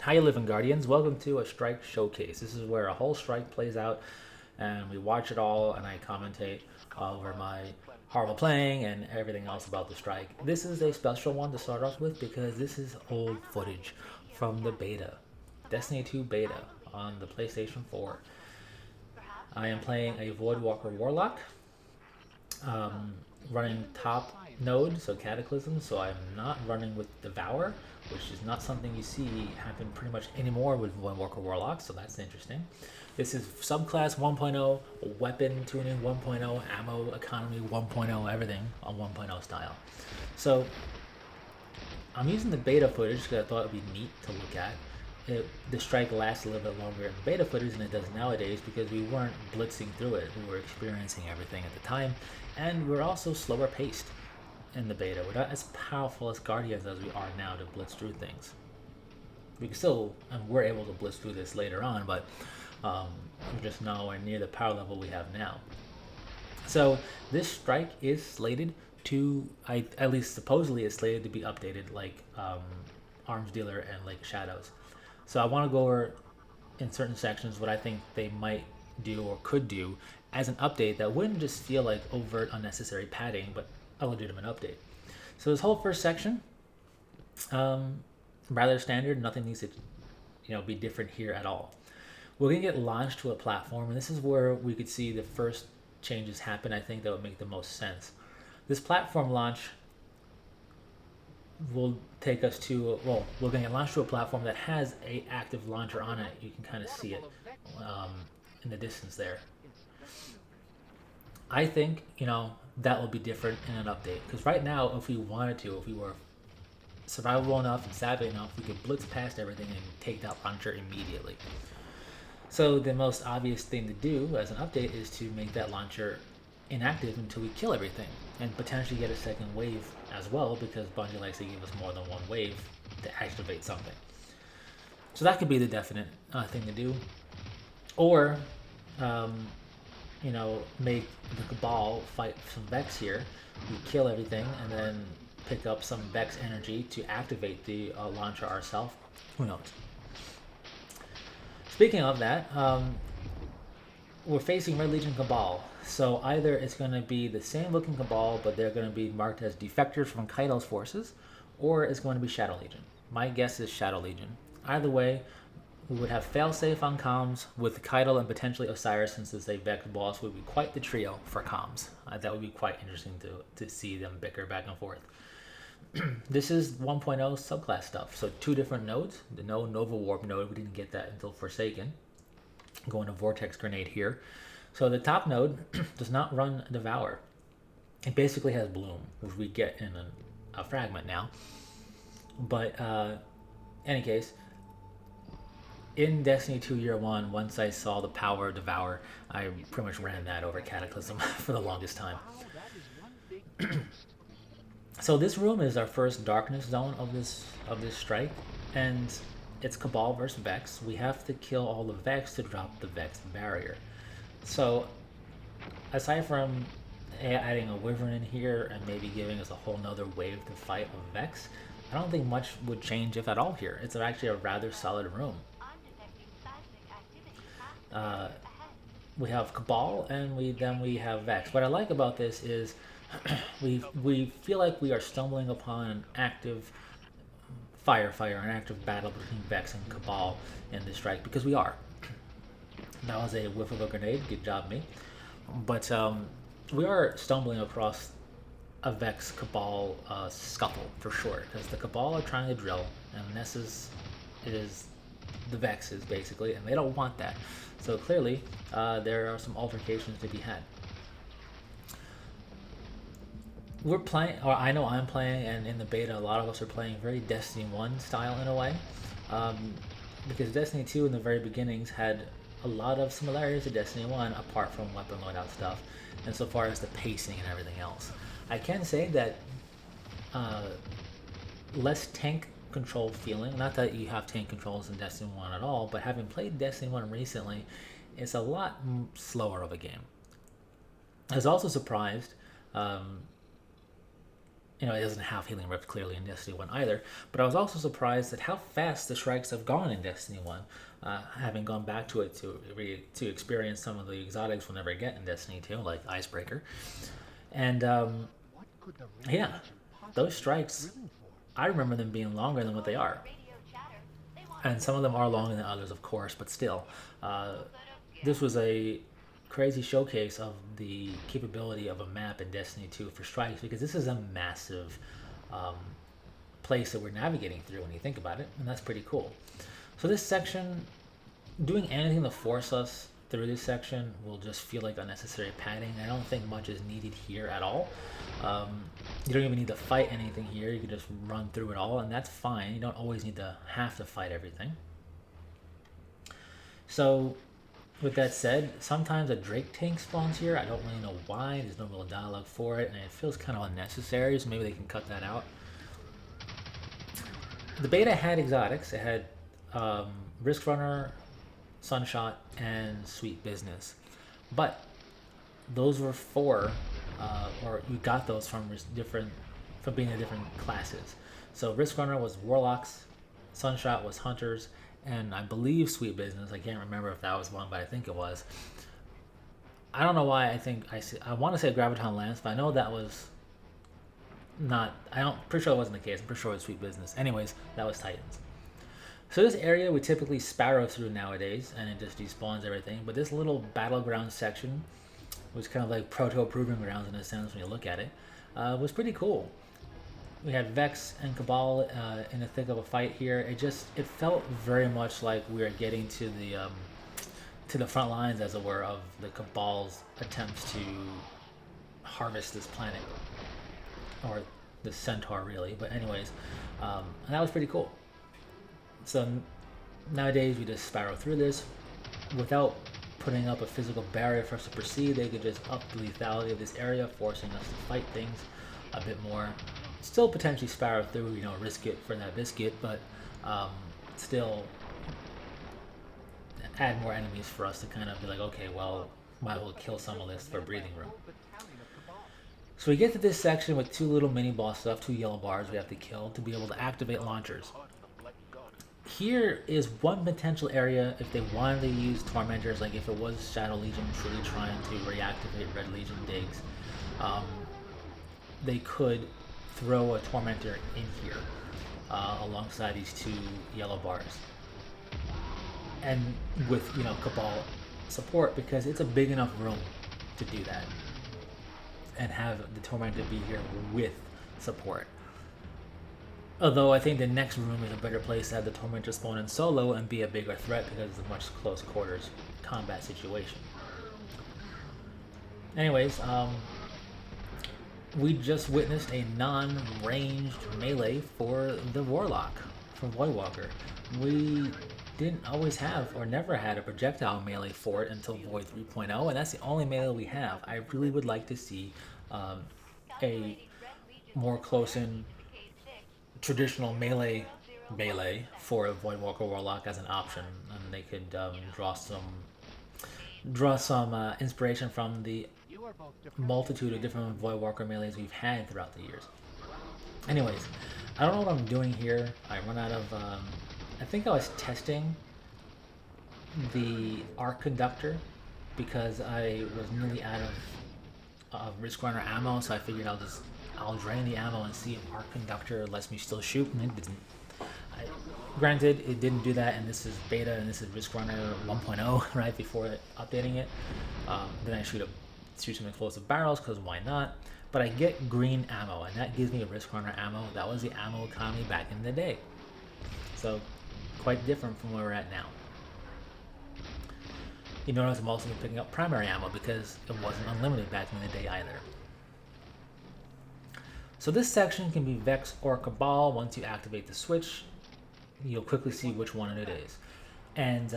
How you living, Guardians? Welcome to a strike showcase. This is where a whole strike plays out, and we watch it all, and I commentate over my horrible playing and everything else about the strike. This is a special one to start off with because this is old footage from the beta, Destiny 2 beta on the PlayStation 4. I am playing a Voidwalker Warlock, um, running top node, so Cataclysm, so I'm not running with Devour, which is not something you see happen pretty much anymore with Voidwalker Warlock, so that's interesting. This is subclass 1.0, weapon tuning 1.0, ammo economy 1.0, everything on 1.0 style. So I'm using the beta footage because I thought it would be neat to look at. The strike lasts a little bit longer in the beta footage than it does nowadays because we weren't blitzing through it. We were experiencing everything at the time, and we're also slower paced in the beta. We're not as powerful as Guardians as we are now to blitz through things. We can still, and we're able to blitz through this later on, but we're just nowhere near the power level we have now. So this strike is slated to, at least supposedly, is slated to be updated like Arms Dealer and Lake Shadows. So I want to go over in certain sections what I think they might do or could do as an update that wouldn't just feel like overt unnecessary padding, but a legitimate update. So this whole first section, rather standard. Nothing needs to, be different here at all. We're gonna get launched to a platform, and this is where we could see the first changes happen. I think that would make the most sense. This platform launch will take us to, well, we're going to launch to a platform that has a active launcher on it. You can kind of see it in the distance there. I think, that will be different in an update. Because right now, if we wanted to, if we were survivable enough and savvy enough, we could blitz past everything and take that launcher immediately. So the most obvious thing to do as an update is to make that launcher inactive until we kill everything and potentially get a second wave as well, because Bungie likes to give us more than one wave to activate something. So that could be the definite thing to do. Or, make the Cabal fight some Vex here. We kill everything and then pick up some Vex energy to activate the launcher ourselves. Who knows? Speaking of that, we're facing Red Legion Cabal. So either it's going to be the same looking Cabal, but they're going to be marked as defectors from Kaido's forces, or it's going to be Shadow Legion. My guess is Shadow Legion. Either way, we would have failsafe on comms with Kaido and potentially Osiris, since it's a Vex boss, would be quite the trio for comms. That would be quite interesting to see them bicker back and forth. This is 1.0 subclass stuff. So 2 different nodes. The Nova Warp node, we didn't get that until Forsaken. Going to Vortex Grenade here. So the top node does not run Devour. It basically has Bloom, which we get in a fragment now. But any case, in Destiny 2 Year 1, once I saw the power of Devour, I pretty much ran that over Cataclysm for the longest time. So this room is our first darkness zone of this strike, and it's Cabal versus Vex. We have to kill all the Vex to drop the Vex barrier. So aside from adding a Wyvern in here and maybe giving us a whole nother wave to fight a Vex, I don't think much would change, if at all, here. It's actually a rather solid room. We have Cabal and we have Vex. What I like about this is we feel like we are stumbling upon an active firefight, an active battle between Vex and Cabal in this strike, because we are. That was a whiff of a grenade. Good job, me. But we are stumbling across a Vex Cabal scuffle for sure, because the Cabal are trying to drill, and Nessus is the Vexes basically, and they don't want that. So clearly, there are some altercations to be had. We're playing, or I know I'm playing, and in the beta, a lot of us are playing very Destiny 1 style in a way, because Destiny 2 in the very beginnings had a lot of similarities to Destiny 1, apart from weapon loadout stuff, and so far as the pacing and everything else. I can say that less tank control feeling, not that you have tank controls in Destiny 1 at all, but having played Destiny 1 recently, it's a lot slower of a game. I was also surprised You know, it doesn't have Healing Rift clearly in Destiny 1 either, but I was also surprised at how fast the strikes have gone in Destiny 1, having gone back to it to experience some of the exotics we'll never get in Destiny 2, like Icebreaker. And yeah, those strikes, I remember them being longer than what they are. And some of them are longer than others, of course, but still. This was a crazy showcase of the capability of a map in Destiny 2 for strikes, because this is a massive place that we're navigating through when you think about it, and that's pretty cool. So this section, doing anything to force us through this section will just feel like unnecessary padding. I don't think much is needed here at all. You don't even need to fight anything here. You can just run through it all, and that's fine. You don't always need to have to fight everything. So with that said, sometimes a Drake tank spawns here. I don't really know why. There's no real dialogue for it, and it feels kind of unnecessary, so maybe they can cut that out. The beta had exotics. It had Risk Runner, Sunshot, and Sweet Business. But those were four, or you got those from being in different classes. So Risk Runner was Warlocks, Sunshot was Hunters, and I believe Sweet Business, I can't remember if that was one, but I think it was. I don't know why I want to say Graviton Lance, but I know that was not, pretty sure it wasn't the case. I'm pretty sure it was Sweet Business. Anyways, that was Titans. So this area we typically sparrow through nowadays, and it just despawns everything. But this little battleground section, which kind of like proto-proving grounds in a sense when you look at it, was pretty cool. We had Vex and Cabal in the thick of a fight here. It felt very much like we were getting to the front lines, as it were, of the Cabal's attempts to harvest this planet, or the Centaur, really. But anyways, and that was pretty cool. So nowadays we just sparrow through this without putting up a physical barrier for us to proceed. They could just up the lethality of this area, forcing us to fight things a bit more. Still potentially sparrow through, risk it for that biscuit, but still add more enemies for us to kind of be like, okay, well, might as well kill some of this for breathing room. So we get to this section with two little mini boss stuff, two yellow bars we have to kill to be able to activate launchers. Here is one potential area if they wanted to use Tormentors, like if it was Shadow Legion truly trying to reactivate Red Legion digs, they could throw a Tormentor in here alongside these two yellow bars. And with, Cabal support, because it's a big enough room to do that. And have the Tormentor be here with support. Although I think the next room is a better place to have the Tormentor spawn in solo and be a bigger threat because it's a much close quarters combat situation. Anyways, we just witnessed a non-ranged melee for the Warlock, for Voidwalker. We didn't always have, or never had, a projectile melee for it until Void 3.0, and that's the only melee we have. I really would like to see a more close-in traditional melee for a Voidwalker Warlock as an option, and they could draw some inspiration from the multitude of different Voidwalker melees we've had throughout the years. Anyways, I don't know what I'm doing here. I run out of I think I was testing the Arc Conductor because I was nearly out of Risk Runner ammo, so I figured I'll drain the ammo and see if Arc Conductor lets me still shoot, and it didn't. Granted, it didn't do that, and this is beta, and this is Risk Runner 1.0, right before updating it. Then I shoot some explosive barrels, because why not? But I get green ammo, and that gives me a Risk Runner ammo. That was the ammo economy back in the day. So, quite different from where we're at now. You notice I'm also picking up primary ammo because it wasn't unlimited back in the day either. So this section can be Vex or Cabal. Once you activate the switch, you'll quickly see which one it is. And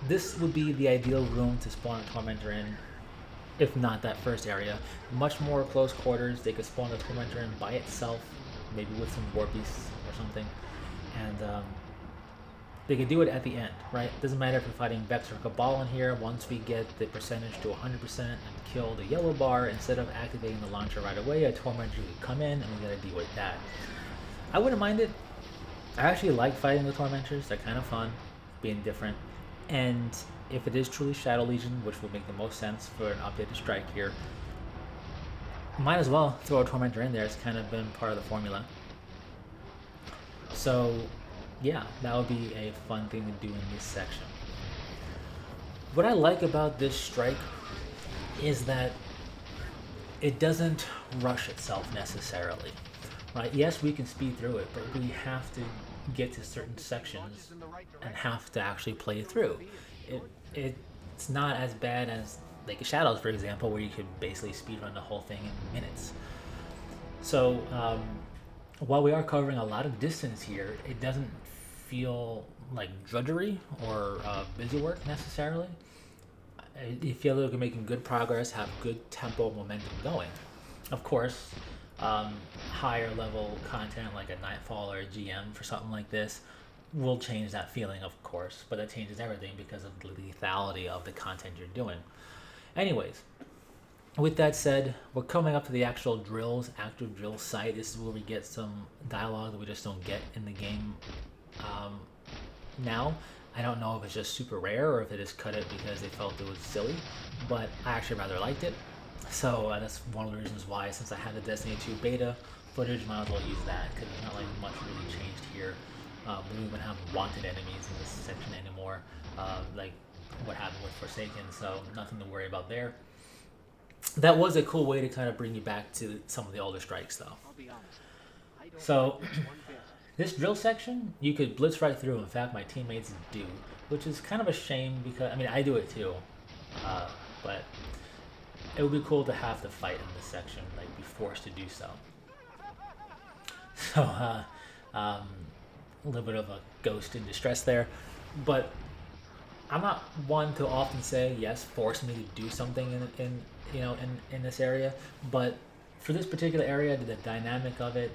this would be the ideal room to spawn a Tormentor in, if not that first area. Much more close quarters. They could spawn the Tormentor in by itself, maybe with some War Beasts or something. And they could do it at the end, right? Doesn't matter if we're fighting Vex or Cabal in here. Once we get the percentage to 100% and kill the yellow bar, instead of activating the launcher right away, a Tormentor could come in and we gotta deal with that. I wouldn't mind it. I actually like fighting the Tormentors. They're kind of fun, being different. And if it is truly Shadow Legion, which would make the most sense for an updated strike here, might as well throw a Tormentor in there. It's kind of been part of the formula. So yeah, that would be a fun thing to do in this section. What I like about this strike is that it doesn't rush itself necessarily, right? Yes, we can speed through it, but we have to get to certain sections and have to actually play through. It's not as bad as like Shadows, for example, where you could basically speedrun the whole thing in minutes. So while we are covering a lot of distance here, it doesn't feel like drudgery or busy work necessarily. You feel like we're making good progress, have good tempo momentum going. Of course, higher level content like a Nightfall or a GM for something like this will change that feeling, of course, but that changes everything because of the lethality of the content you're doing. Anyways, with that said, we're coming up to the actual drills, active drill site. This is where we get some dialogue that we just don't get in the game now. I don't know if it's just super rare or if they just cut it because they felt it was silly, but I actually rather liked it. So that's one of the reasons why, since I had the Destiny 2 beta footage, might as well use that, because it's not like much really changed here. We don't even have wanted enemies in this section anymore, like what happened with Forsaken, so nothing to worry about there. That was a cool way to kind of bring you back to some of the older strikes, though. So this drill section, you could blitz right through. In fact, my teammates do, which is kind of a shame because, I mean, I do it too, but it would be cool to have to fight in this section, like be forced to do so. So, a little bit of a ghost in distress there, but I'm not one to often say, yes, force me to do something in this area, but for this particular area, the dynamic of it,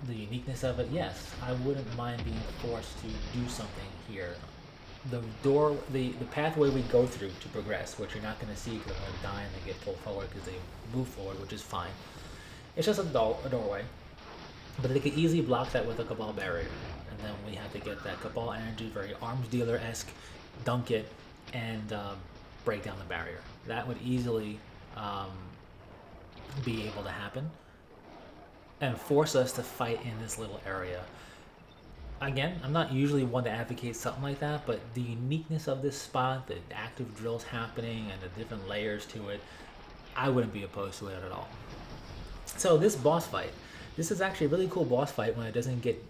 the uniqueness of it, yes, I wouldn't mind being forced to do something here. The pathway we go through to progress, which you're not going to see because I'm going to die and they get pulled forward because they move forward, which is fine. It's just a doorway, but they could easily block that with a Cabal barrier, and then we have to get that Cabal energy, very arms dealer-esque, dunk it, and break down the barrier. That would easily be able to happen and force us to fight in this little area. Again, I'm not usually one to advocate something like that, but the uniqueness of this spot, the active drills happening and the different layers to it, I wouldn't be opposed to it at all. So this boss fight, this is actually a really cool boss fight when it doesn't get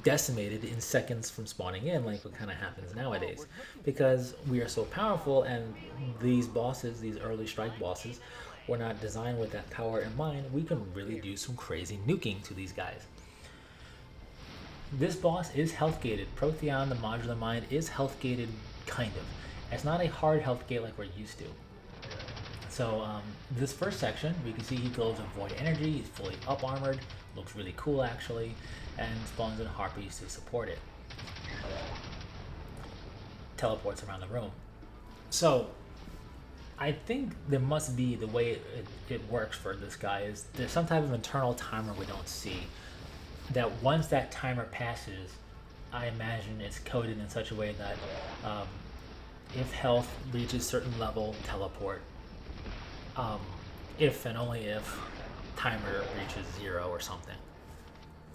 decimated in seconds from spawning in like what kind of happens nowadays, because we are so powerful, and these bosses, these early strike bosses, were not designed with that power in mind. We can really do some crazy nuking to these guys. This boss is health gated. Protheon, the modular mind, is health gated, kind of. It's not a hard health gate like we're used to. So this first section, we can see he glows with void energy. He's fully up armored, looks really cool actually, and spawns in harpies to support it. Teleports around the room. So I think there must be, the way it works for this guy is there's some type of internal timer we don't see, that once that timer passes, I imagine it's coded in such a way that if health reaches certain level, teleport. If and only if timer reaches 0 or something.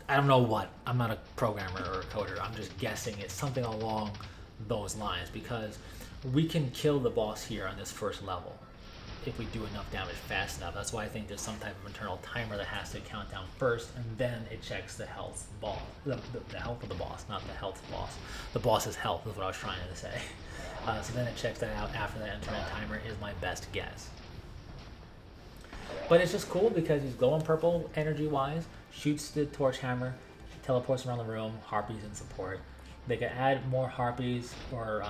I don't know what. I'm not a programmer or a coder. I'm just guessing it's something along those lines, because we can kill the boss here on this first level if we do enough damage fast enough. That's why I think there's some type of internal timer that has to count down first, and then it checks the health boss, the health of the boss, not the health boss. The boss's health is what I was trying to say. So then it checks that out after that internal timer is my best guess. But it's just cool because he's glowing purple energy-wise, shoots the torch hammer, teleports around the room, harpies in support. They can add more harpies or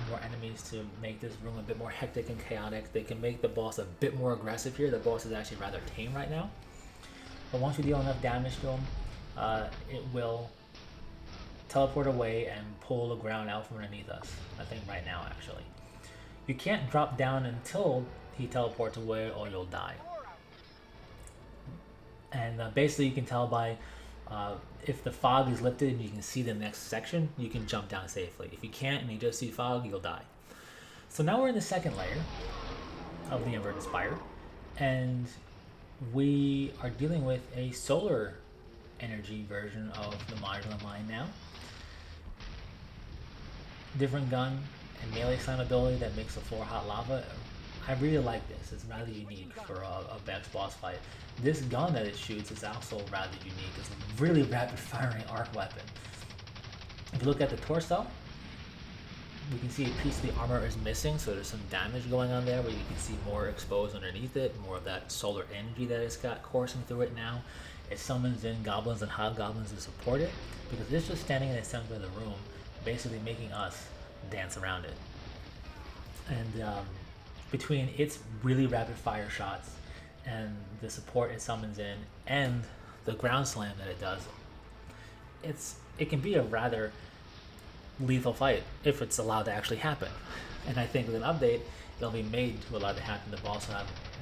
more enemies to make this room a bit more hectic and chaotic. They can make the boss a bit more aggressive here. The boss is actually rather tame right now. But once you deal enough damage to him, it will teleport away and pull the ground out from underneath us. I think right now, actually. You can't drop down until he teleports away or you'll die. And basically you can tell by if the fog is lifted and you can see the next section, you can jump down safely. If you can't and you just see fog, you'll die. So now we're in the second layer of the inverted spire, and we are dealing with a solar energy version of the modular mine now. Different gun and melee slam ability that makes the floor hot lava. I really like this. It's rather unique for a Vex boss fight. This gun that it shoots is also rather unique. It's a really rapid firing arc weapon. If you look at the torso, we can see a piece of the armor is missing, so there's some damage going on there, but you can see more exposed underneath it, more of that solar energy that it's got coursing through it now. It summons in goblins and hobgoblins to support it, because it's just standing in the center of the room, basically making us dance around it. And between its really rapid fire shots and the support it summons in and the ground slam that it does, it can be a rather lethal fight if it's allowed to actually happen. And I think with an update, it'll be made to allow it to happen. The boss will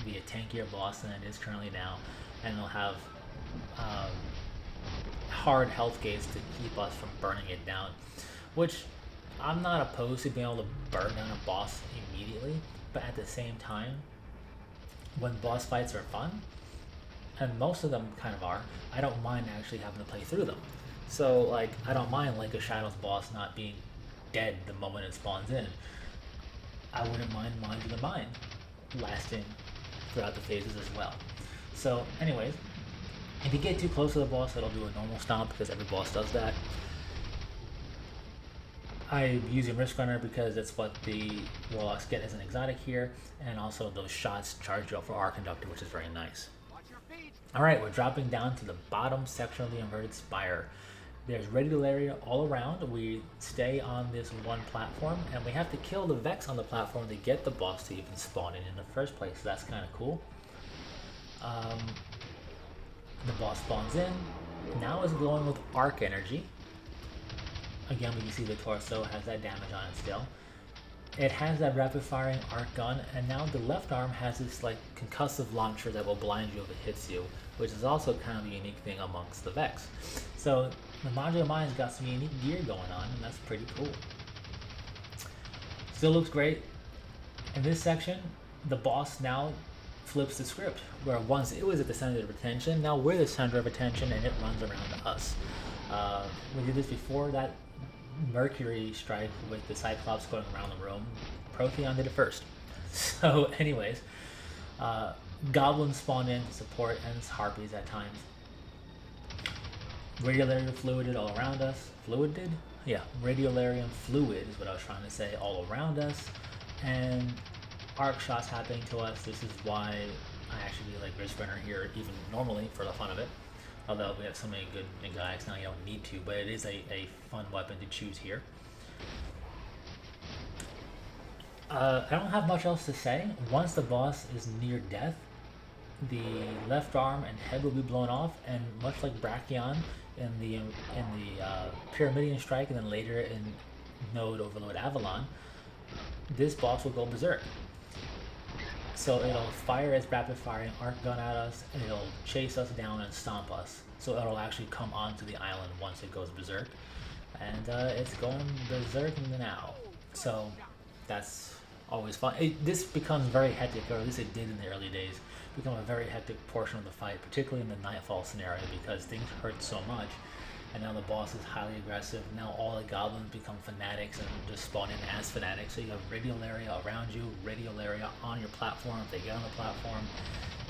be a tankier boss than it is currently now, and it'll have hard health gates to keep us from burning it down, which I'm not opposed to being able to burn down a boss immediately, but at the same time, when boss fights are fun, and most of them kind of are, I don't mind actually having to play through them. So, like, I don't mind like a Shadows boss not being dead the moment it spawns in. I wouldn't mind Modular Mine lasting throughout the phases as well. So, anyways, if you get too close to the boss, it'll do a normal stomp because every boss does that. I'm using Risk Runner because it's what the Warlocks get as an exotic here, and also those shots charge you up for Arc Conductor, which is very nice. Alright, we're dropping down to the bottom section of the inverted spire. There's radial area all around. We stay on this one platform, and we have to kill the Vex on the platform to get the boss to even spawn in the first place. So that's kind of cool. The boss spawns in. Now it's glowing with arc energy. Again, we can see the torso has that damage on it still. It has that rapid firing arc gun, and now the left arm has this like concussive launcher that will blind you if it hits you, which is also kind of a unique thing amongst the Vex. So the Modular Mine's got some unique gear going on, and that's pretty cool. Still looks great. In this section, the boss now flips the script, where once it was at the center of attention, now we're the center of attention and it runs around us. We did this before that Mercury strike with the Cyclops going around the room. Protheon did it first. So anyways, goblins spawn in to support, and harpies at times. Radiolarian fluid all around us. Fluid did? Yeah, radiolarian fluid is what I was trying to say, all around us. And arc shots happening to us. This is why I actually like Risk Runner here, even normally for the fun of it. Although we have so many good exotics now, you don't need to, but it is a fun weapon to choose here. I don't have much else to say. Once the boss is near death, the left arm and head will be blown off, and much like Brachion in the Pyramidion Strike, and then later in Node Overload Avalon, this boss will go berserk. So it'll fire its rapid firing arc gun at us, and it'll chase us down and stomp us. So it'll actually come onto the island once it goes berserk. And it's going berserk now. So that's always fun. This becomes very hectic, or at least it did in the early days, become a very hectic portion of the fight, particularly in the Nightfall scenario, because things hurt so much. And now the boss is highly aggressive. Now all the goblins become fanatics and just spawn in as fanatics. So you have radial area around you, radial area on your platform. If they get on the platform,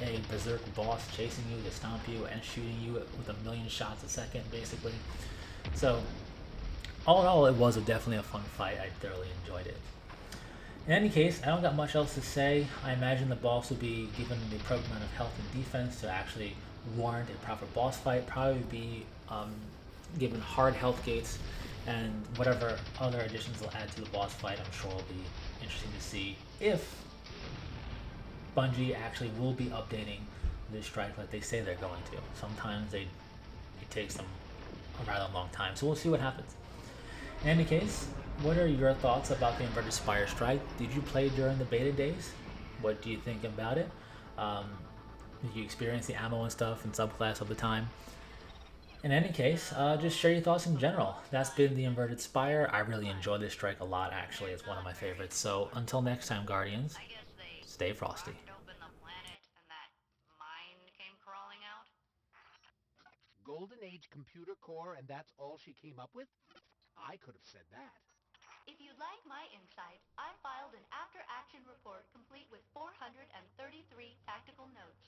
a berserk boss chasing you to stomp you and shooting you with 1,000,000 shots a second, basically. So all in all, it was definitely a fun fight. I thoroughly enjoyed it. In any case, I don't got much else to say. I imagine the boss will be given the appropriate amount of health and defense to actually warrant a proper boss fight. Probably be given hard health gates, and whatever other additions they'll add to the boss fight, I'm sure will be interesting to see if Bungie actually will be updating this strike like they say they're going to. Sometimes it takes them a rather long time, so we'll see what happens. In any case, what are your thoughts about the inverted Spire strike? Did you play during the beta days? What do you think about it? Um, did you experience the ammo and stuff and subclass of the time? In any case, just share your thoughts in general. That's been the inverted Spire. I really enjoy this strike a lot, actually. It's one of my favorites. So until next time, Guardians, stay frosty. Golden Age computer core, and that's all she came up with? I could have said that. If you'd like my insight, I filed an after-action report complete with 433 tactical notes.